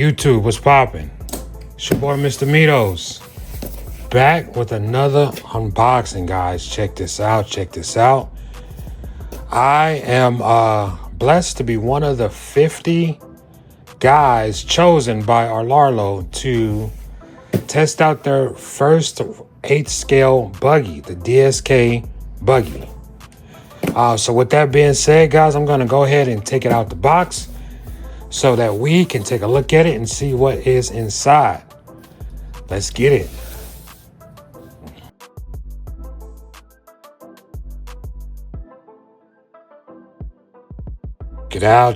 YouTube, what's poppin'? It's your boy Mr. Mitos, back with another unboxing, guys. Check this out. I am blessed to be one of the 50 guys chosen by Rlaarlo to test out their first 8th scale buggy, the DSK Buggy. So with that being said, guys, I'm going to go ahead and take it out the box so that we can take a look at it and see what is inside. Let's get it.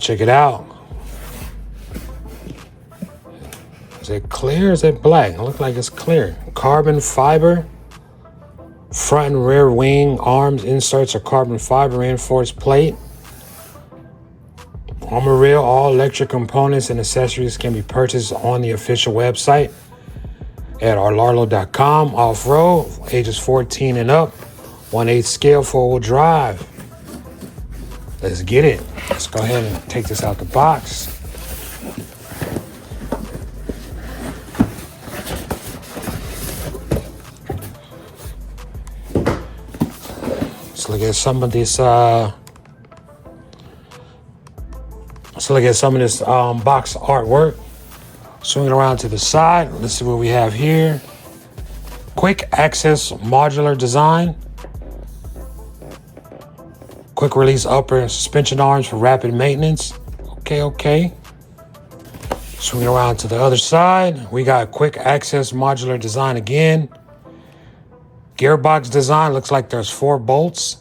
Check it out. Is it clear or is it black? It looks like it's clear. Carbon fiber. Front and rear wing arms inserts are carbon fiber reinforced plate. Armor rail, all electric components and accessories can be purchased on the official website at rlaarlo.com. Off-road, ages 14 and up, 1/8 scale, 4-wheel drive. Let's get it. Let's go ahead and take this out the box. Let's look at some of this. Box artwork. Swing it around to the side. Let's see what we have here. Quick access modular design. Quick release upper suspension arms for rapid maintenance. Okay. Swing it around to the other side. We got quick access modular design again. Gearbox design. Looks like there's 4 bolts.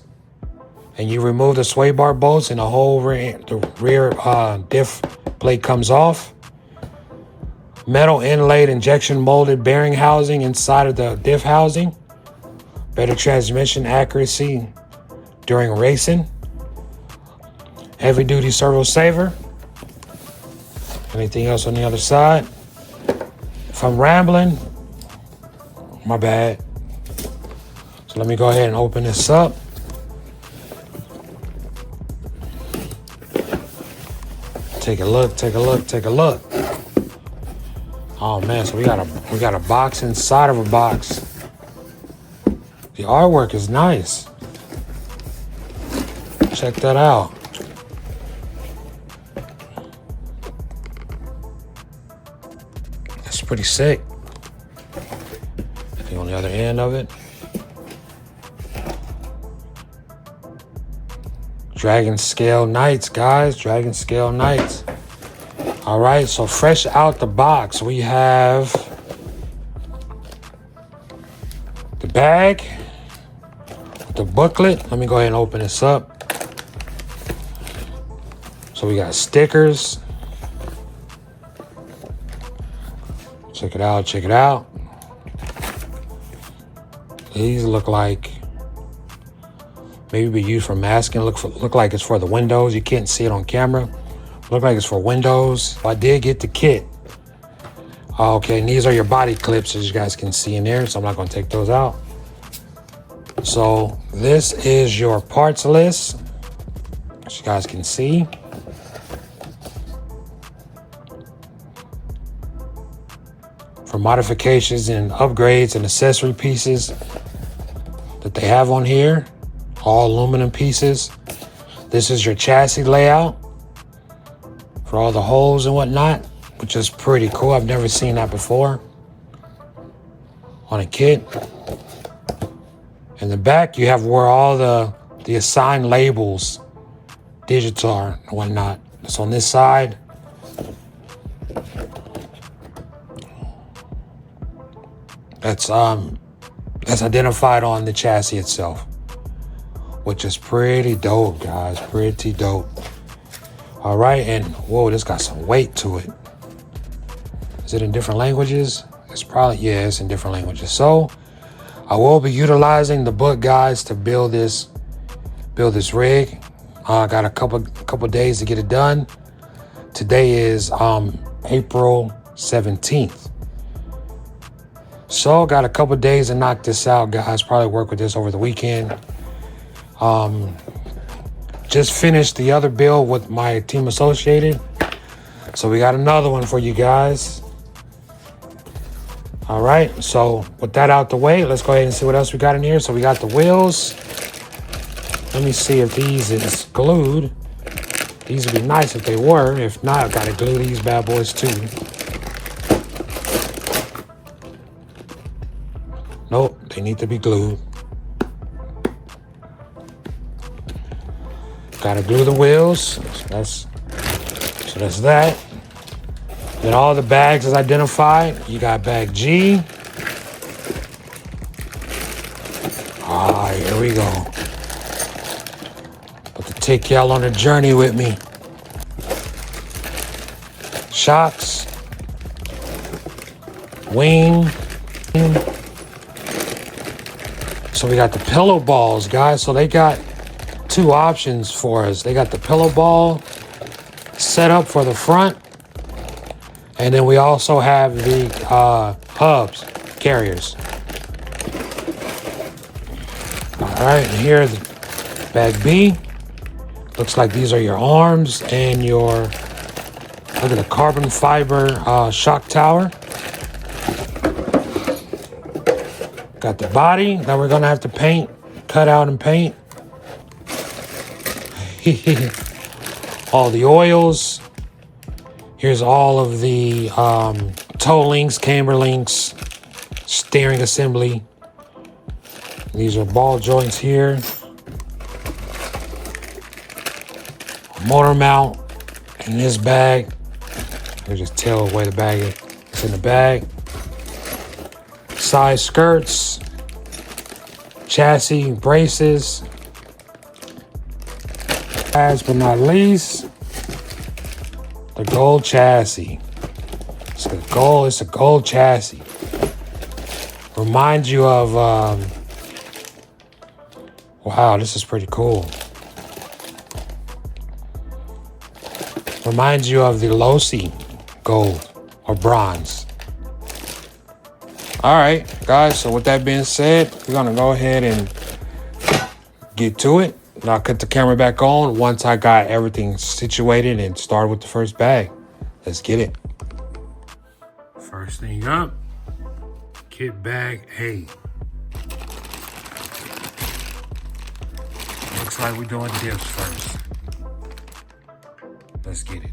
And you remove the sway bar bolts and the whole rear diff plate comes off. Metal inlaid injection molded bearing housing inside of the diff housing. Better transmission accuracy during racing. Heavy duty servo saver. Anything else on the other side? If I'm rambling, my bad. So let me go ahead and open this up. Take a look. Oh man, so we got a box inside of a box. The artwork is nice. Check that out. That's pretty sick. On the other end of it. Dragon Scale Knights, guys. Dragon Scale Knights. All right, so fresh out the box, we have the bag with the booklet. Let me go ahead and open this up. So we got stickers. Check it out. These look like maybe be used for masking. Look like it's for the windows. You can't see it on camera. Look like it's for windows. I did get the kit. Okay, and these are your body clips, as you guys can see in there. So I'm not going to take those out. So this is your parts list, as you guys can see. For modifications and upgrades and accessory pieces that they have on here. All aluminum pieces. This is your chassis layout for all the holes and whatnot, which is pretty cool. I've never seen that before on a kit. In the back, you have where all the assigned labels, digits are and whatnot. It's on this side. That's identified on the chassis itself, which is pretty dope, guys. Pretty dope. All right, and whoa, this got some weight to it. Is it in different languages? It's probably, yeah, it's in different languages. So I will be utilizing the book, guys, to build this rig. I got a couple days to get it done. Today is April 17th. So got a couple days to knock this out, guys. Probably work with this over the weekend. Just finished the other build with my team associated. So we got another one for you guys. All right, so with that out the way, let's go ahead and see what else we got in here. So we got the wheels. Let me see if these is glued. These would be nice if they were. If not, I've got to glue these bad boys too. Nope, they need to be glued. Got to glue the wheels. So that's that. Then all the bags is identified. You got bag G. All right, here we go. About to take y'all on a journey with me. Shocks. Wing. So we got the pillow balls, guys. So they got two options for us. They got the pillow ball set up for the front. And then we also have the hubs, carriers. All right, and here the bag B. Looks like these are your arms and your, look at the carbon fiber shock tower. Got the body that we're gonna have to paint, cut out and paint. All the oils. Here's all of the toe links, camber links, steering assembly. These are ball joints here. Motor mount in this bag. Let me just tell where the bag is. It's in the bag. Side skirts, chassis, braces. Last but not least, the gold chassis. It's a gold chassis. Reminds you of, wow, this is pretty cool. Reminds you of the Losi gold or bronze. All right, guys, so with that being said, we're gonna go ahead and get to it. And I'll cut the camera back on once I got everything situated and start with the first bag. Let's get it. First thing up, kit bag A. Looks like we're doing dips first. Let's get it.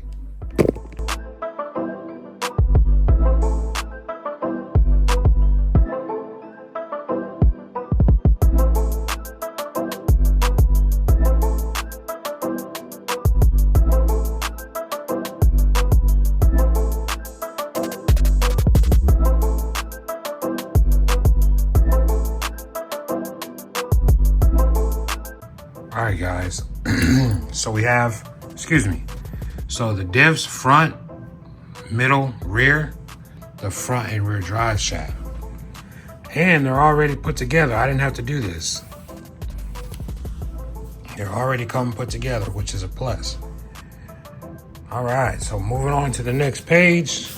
All right, guys. So we have, so the divs front, middle, rear, the front and rear drive shaft. And they're already put together. I didn't have to do this. They're already come put together, which is a plus. All right, so moving on to the next page.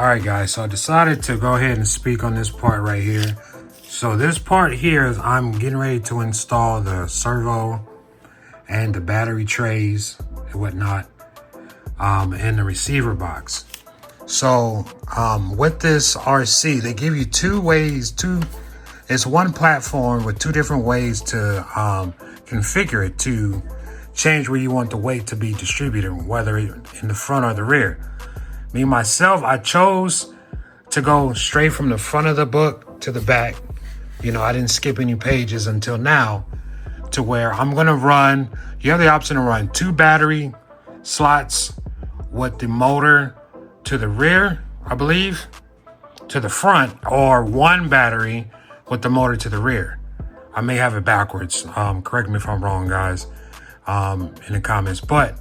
All right, guys, so I decided to go ahead and speak on this part right here. So this part here is I'm getting ready to install the servo and the battery trays and whatnot in the receiver box. So with this RC, they give you two ways it's one platform with two different ways to configure it to change where you want the weight to be distributed, whether in the front or the rear. Me, myself, I chose to go straight from the front of the book to the back. You know, I didn't skip any pages until now, to where I'm gonna run, you have the option to run 2 battery slots with the motor to the rear, I believe, to the front, or 1 battery with the motor to the rear. I may have it backwards. Correct me if I'm wrong, guys, in the comments. But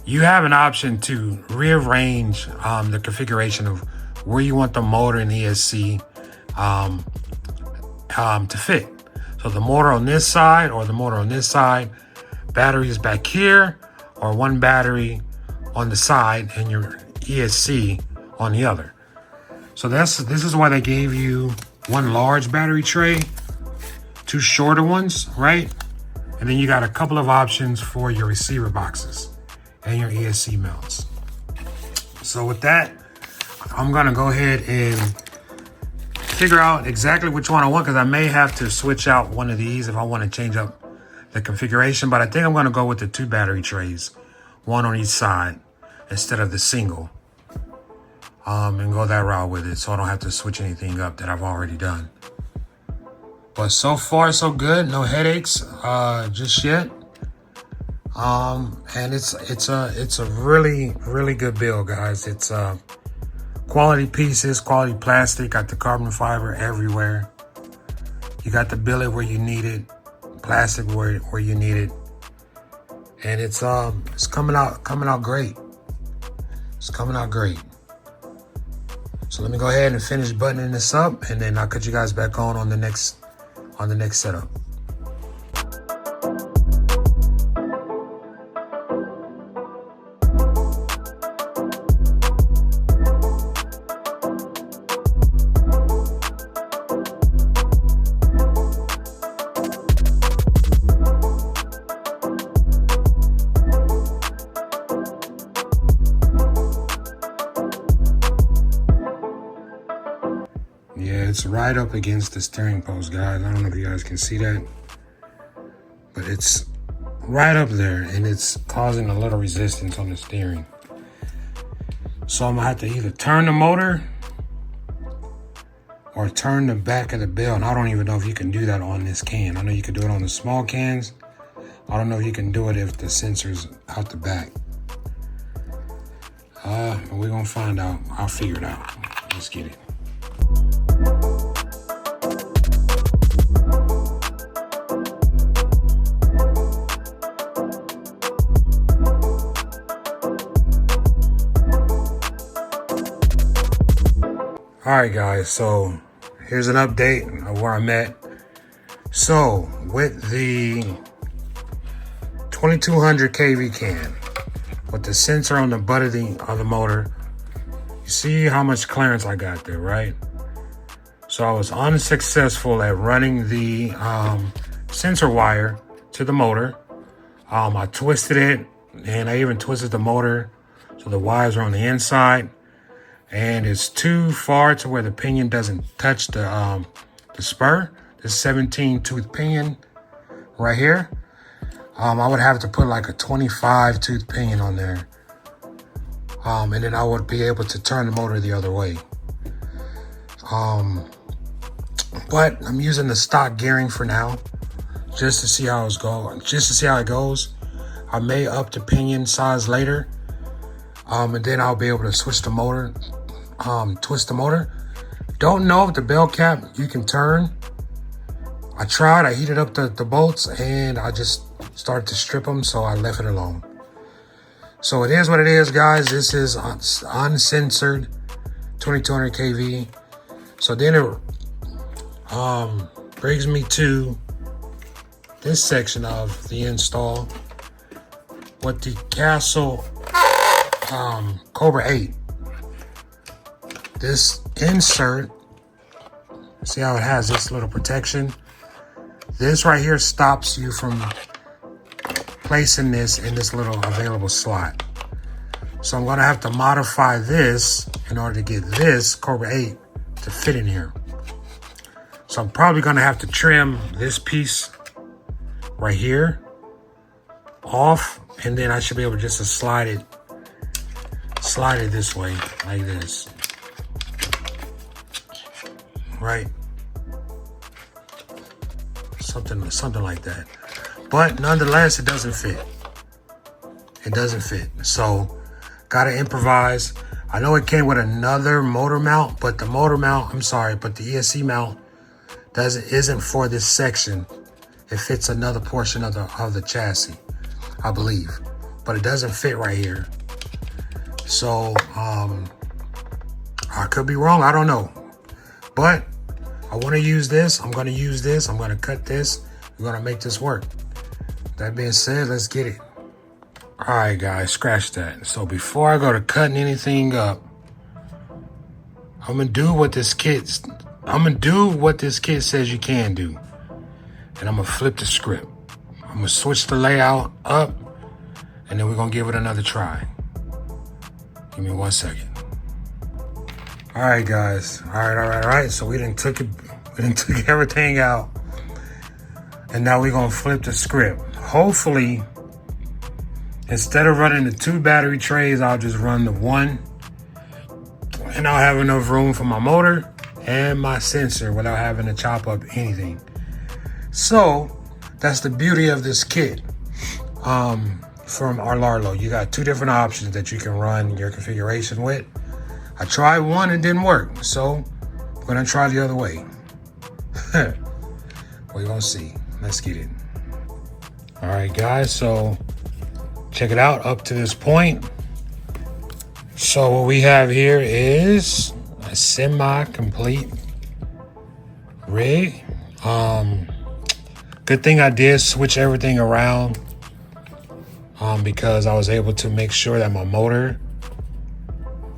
you have an option to rearrange the configuration of where you want the motor and ESC to fit. So the motor on this side or the motor on this side, battery is back here, or 1 battery on the side and your ESC on the other. So this is why they gave you 1 large battery tray, 2 shorter ones, right? And then you got a couple of options for your receiver boxes and your ESC mounts. So with that, I'm gonna go ahead and figure out exactly which one I want, because I may have to switch out one of these if I want to change up the configuration. But I think I'm gonna go with the 2 battery trays, 1 on each side instead of the single, and go that route with it, so I don't have to switch anything up that I've already done. But so far so good, no headaches just yet. And it's a really good build, guys. It's quality pieces, quality plastic, got the carbon fiber everywhere. You got the billet where you need it, plastic where you need it, and it's coming out great. It's coming out great. So let me go ahead and finish buttoning this up, and then I'll cut you guys back on the next setup. Yeah, it's right up against the steering post, guys. I don't know if you guys can see that, but it's right up there, and it's causing a little resistance on the steering. So I'm gonna have to either turn the motor or turn the back of the bell. And I don't even know if you can do that on this can. I know you can do it on the small cans. I don't know if you can do it if the sensor's out the back. But we're gonna find out. I'll figure it out. Let's get it. All right, guys, so here's an update of where I'm at. So with the 2200 kV can, with the sensor on the butt of the motor, you see how much clearance I got there, right? So I was unsuccessful at running the sensor wire to the motor. I twisted it, and I even twisted the motor so the wires are on the inside. And it's too far to where the pinion doesn't touch the spur. This 17 tooth pinion right here. I would have to put like a 25 tooth pinion on there. And then I would be able to turn the motor the other way. But I'm using the stock gearing for now, just to see how it's going, just to see how it goes. I may up the pinion size later. And then I'll be able to switch the motor, twist the motor. Don't know if the bell cap you can turn. I tried, I heated up the bolts, and I just started to strip them, so I left it alone. So it is what it is, guys. This is uncensored 2200 kV. So then it brings me to this section of the install with the Castle Cobra 8. this insert, see how it has this little protection? This right here stops you from placing this in this little available slot. So I'm gonna have to modify this in order to get this Cobra 8 to fit in here. So I'm probably gonna have to trim this piece right here off, and then I should be able just to slide it this way, like this, right? Something like that. But nonetheless, it doesn't fit. It doesn't fit. So gotta improvise. I know it came with another motor mount, but the motor mount, I'm sorry, but the ESC mount isn't for this section. It fits another portion of the chassis, I believe, but it doesn't fit right here. So I could be wrong, I don't know. But I want to use this. I'm going to use this. I'm going to cut this. We're going to make this work. That being said, let's get it. All right, guys, scratch that. So before I go to cutting anything up, I'm going to do what this kit says you can do. And I'm going to flip the script. I'm going to switch the layout up, and then we're going to give it another try. Give me 1 second. All right, guys. All right. So we done took everything out, and now we're gonna flip the script. Hopefully, instead of running the 2 battery trays, I'll just run the 1, and I'll have enough room for my motor and my sensor without having to chop up anything. So that's the beauty of this kit. From Rlaarlo, you got 2 different options that you can run your configuration with. I tried one and didn't work, so I'm gonna try the other way. We're gonna see. Let's get it. All right, guys, so check it out up to this point. So what we have here is a semi-complete rig. Good thing I did switch everything around because I was able to make sure that my motor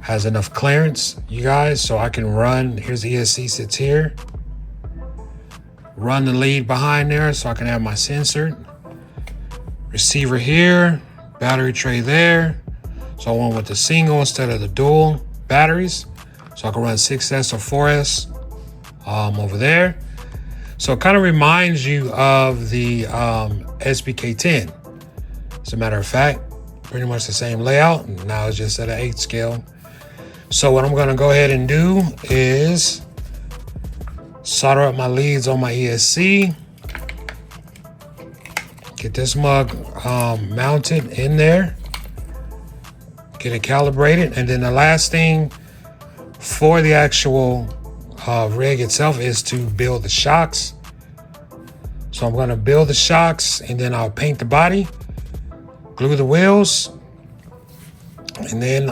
has enough clearance, you guys, so I can run. Here's the ESC sits here. Run the lead behind there so I can have my sensor. Receiver here, battery tray there. So I went with the single instead of the dual batteries. So I can run 6S or 4S over there. So it kind of reminds you of the SBK-10. As a matter of fact, pretty much the same layout. Now it's just at an 8 scale. So what I'm gonna go ahead and do is solder up my leads on my ESC. Get this mug mounted in there. Get it calibrated. And then the last thing for the actual rig itself is to build the shocks. So I'm gonna build the shocks, and then I'll paint the body, glue the wheels, and then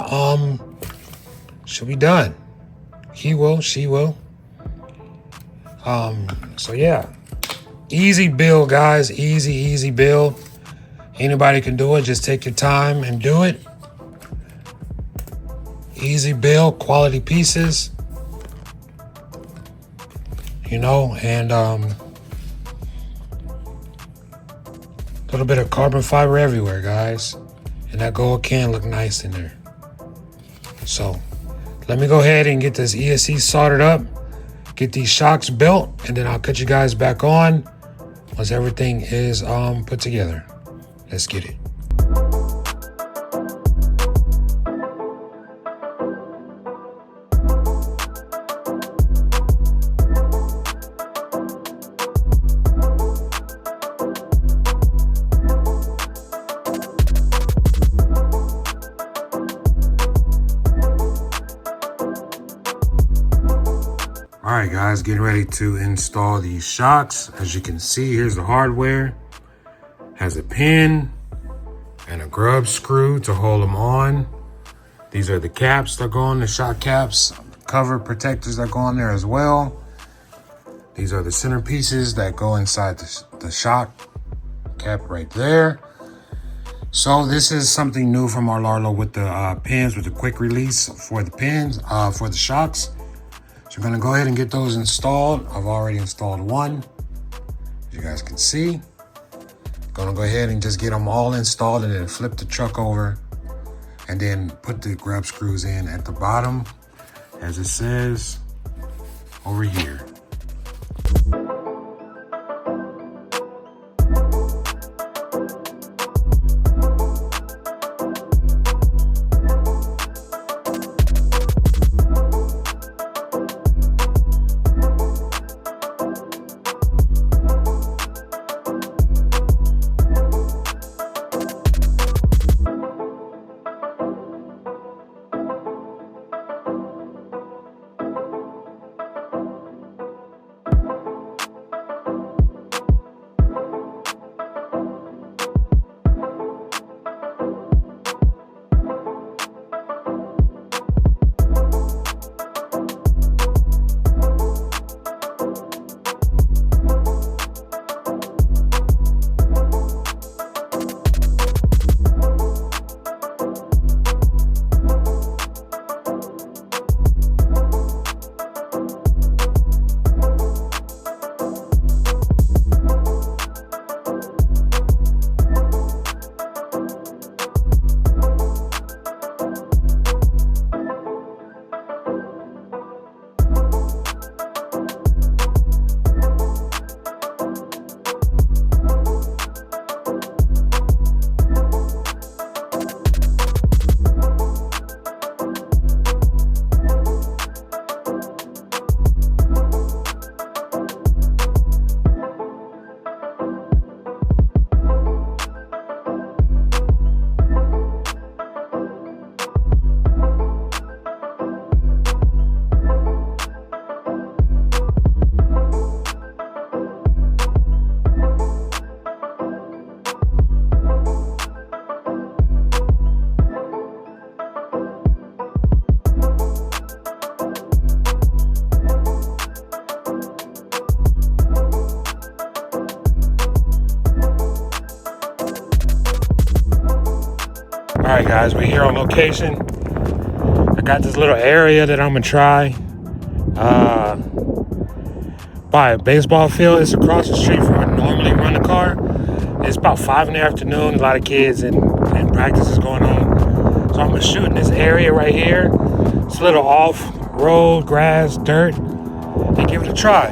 she'll be done. He will, she will. So yeah, easy build, guys. Easy build. Anybody can do it. Just take your time and do it. Easy build, quality pieces. You know, and little bit of carbon fiber everywhere, guys. And that gold can look nice in there. So let me go ahead and get this ESC soldered up, get these shocks built, and then I'll cut you guys back on once everything is put together. Let's get it. All right, guys, getting ready to install these shocks. As you can see, here's the hardware. Has a pin and a grub screw to hold them on. These are the caps that go on, the shock caps, cover protectors that go on there as well. These are the centerpieces that go inside the shock cap right there. So this is something new from Rlaarlo with the pins, with the quick release for the pins, for the shocks. So we're gonna go ahead and get those installed. I've already installed one, as you guys can see. Gonna go ahead and just get them all installed and then flip the truck over and then put the grub screws in at the bottom, as it says over here. All right, guys, we're here on location. I got this little area that I'm gonna try by a baseball field. It's across the street from where I normally run the car. It's about 5 in the afternoon. A lot of kids and practice is going on. So I'm gonna shoot in this area right here. It's a little off-road, grass, dirt, and give it a try.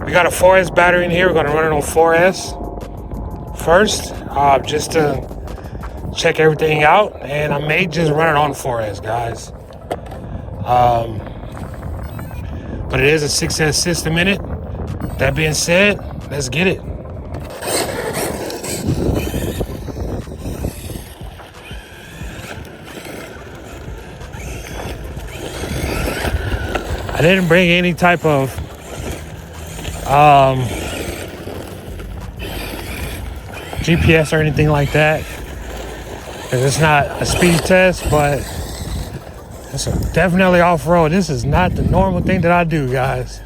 We got a 4S battery in here. We're gonna run it on 4S first, just to check everything out, and I may just run it on 4S, guys. But it is a 6S system in it. That being said, let's get it. I didn't bring any type of GPS or anything like that, because it's not a speed test, but it's definitely off-road. This is not the normal thing that I do, guys.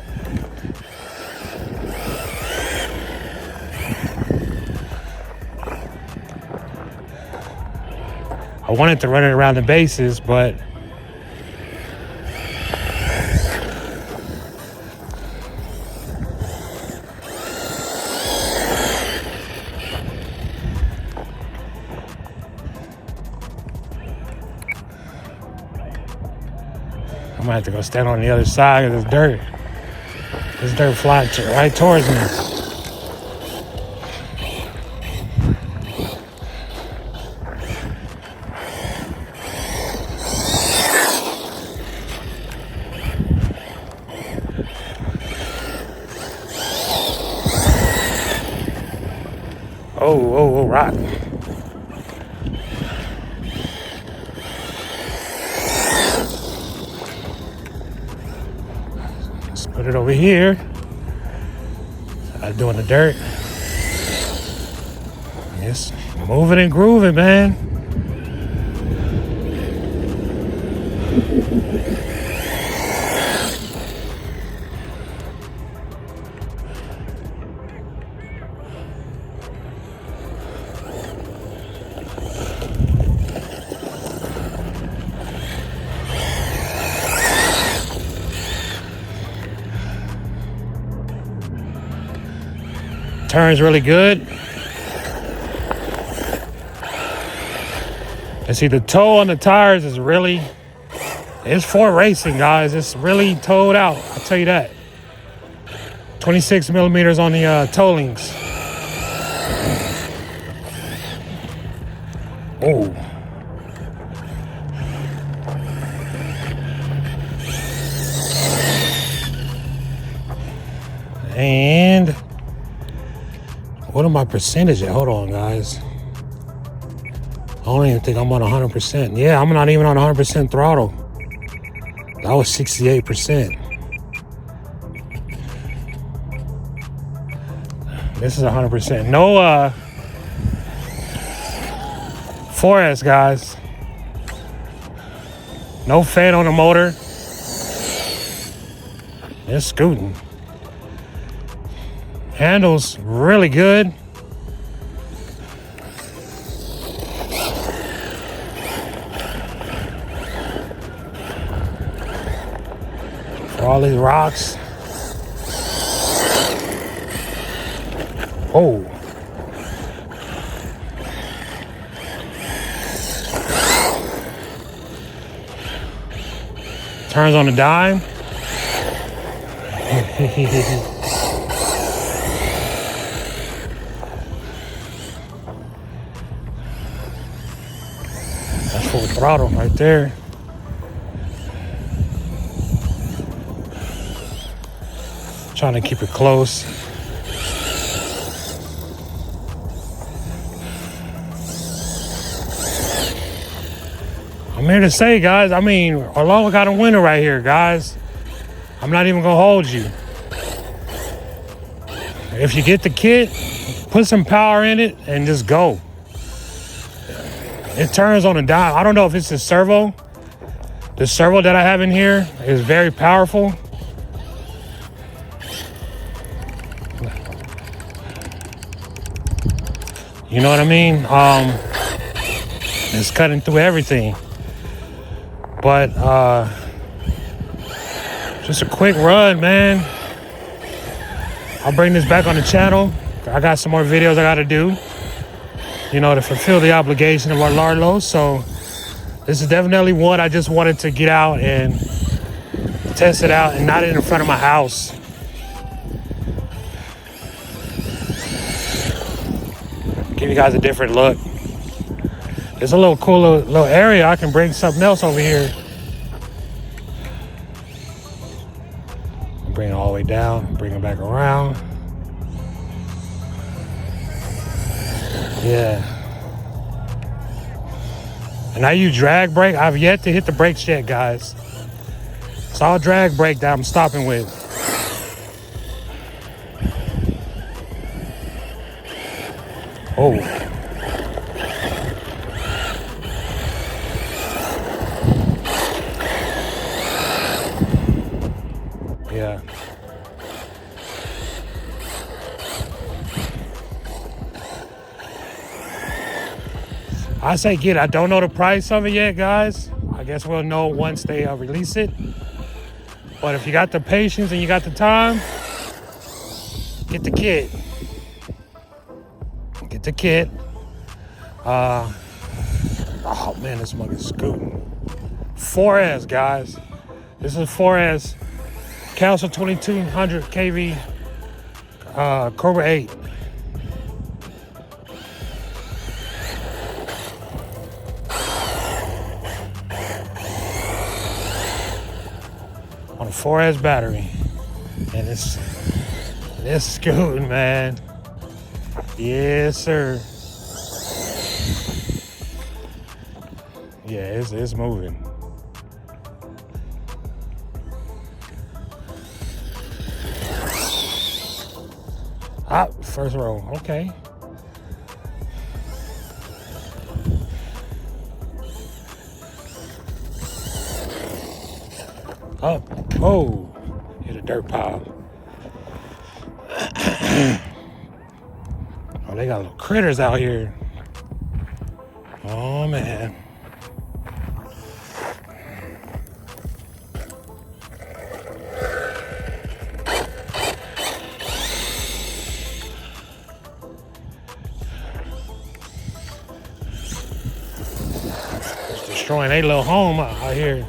I wanted to run it around the bases, but I'm gonna have to go stand on the other side of this dirt. This dirt flying right towards me. Oh, rock. Let's put it over here. Doing the dirt. Yes, moving and grooving, man. Turns really good. And see, the toe on the tires is really, it's for racing, guys. It's really toed out, I'll tell you that. 26 millimeters on the toe links. Oh. And what am I percentage at? Hold on, guys. I don't even think I'm on 100%. Yeah, I'm not even on 100% throttle. That was 68%. This is 100%. No 4S, guys. No fan on the motor. It's scooting. Handles really good. For all these rocks. Oh. Turns on a dime. That's full throttle right there. Trying to keep it close. I'm here to say, guys, I mean, Rlaarlo got a winner right here, guys. I'm not even gonna hold you. If you get the kit, put some power in it and just go. It turns on a dime. I don't know if it's the servo. The servo that I have in here is very powerful. You know what I mean? It's cutting through everything. But just a quick run, man. I'll bring this back on the channel. I got some more videos I gotta do, you know, to fulfill the obligation of Rlaarlo. So this is definitely one I just wanted to get out and test it out, and not in front of my house. Give you guys a different look. It's a little cool little area. I can bring something else over here. Bring it all the way down, bring it back around. Yeah. And I use drag brake. I've yet to hit the brakes yet, guys. It's all drag brake that I'm stopping with. Oh. Yeah. I say get it. I don't know the price of it yet, guys. I guess we'll know once they release it. But if you got the patience and you got the time, get the kit. Get the kit. Oh man, this mug is scooting. 4S, guys. This is 4S. Council 2200 kV Cobra 8. On a 4S battery. And it's scooting, man. Yes, sir. Yeah, it's moving. First row, okay. Up, oh, hit a dirt pile. Oh, they got little critters out here. Oh, man. destroying a little home out here.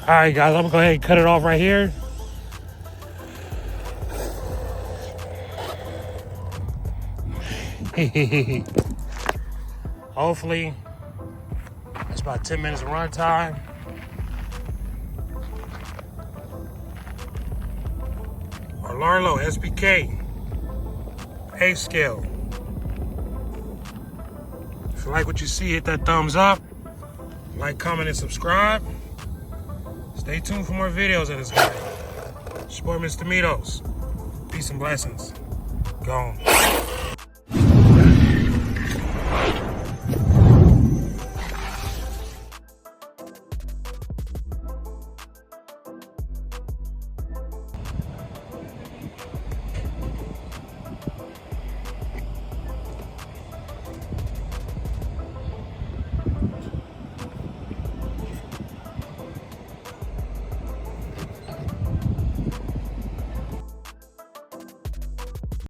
All right, guys, I'm gonna go ahead and cut it off right here. Hopefully, it's about 10 minutes of run time. Rlaarlo SBK 8 scale. If you like what you see, hit that thumbs up. Like, comment, and subscribe. Stay tuned for more videos of this guy. It's your boy, Mr. Mitos. Peace and blessings. Gone.